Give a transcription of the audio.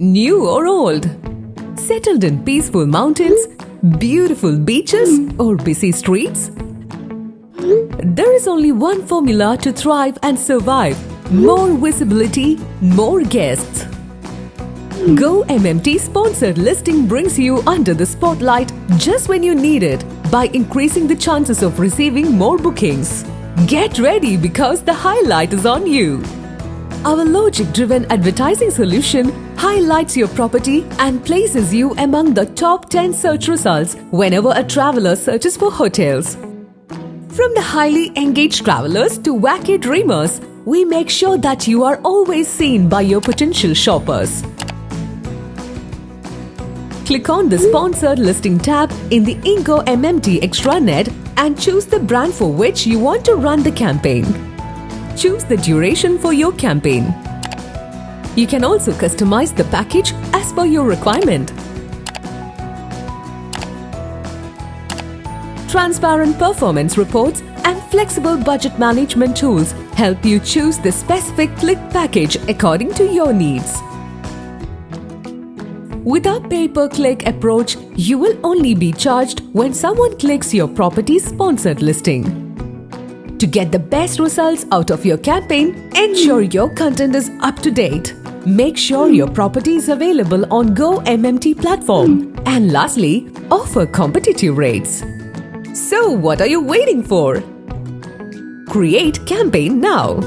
New or old? Settled in peaceful mountains, beautiful beaches, or busy streets? There is only one formula to thrive and survive: more visibility, more guests. Go-MMT sponsored listing brings you under the spotlight just when you need it by increasing the chances of receiving more bookings. Get ready because the highlight is on you. Our logic-driven advertising solution highlights your property and places you among the top 10 search results whenever a traveler searches for hotels. From the highly engaged travelers to vacay dreamers, we make sure that you are always seen by your potential shoppers. Click on the Sponsored Listing tab in the Go-MMT extranet and choose the brand for which you want to run the campaign. Choose the duration for your campaign. You can also customize the package as per your requirement. Transparent performance reports and flexible budget management tools help you choose the specific click package according to your needs. With our pay-per-click approach, you will only be charged when someone clicks your property's sponsored listing. To get the best results out of your campaign, ensure your content is up to date. Make sure your property is available on Go-MMT platform. And lastly, offer competitive rates. So what are you waiting for? Create campaign now.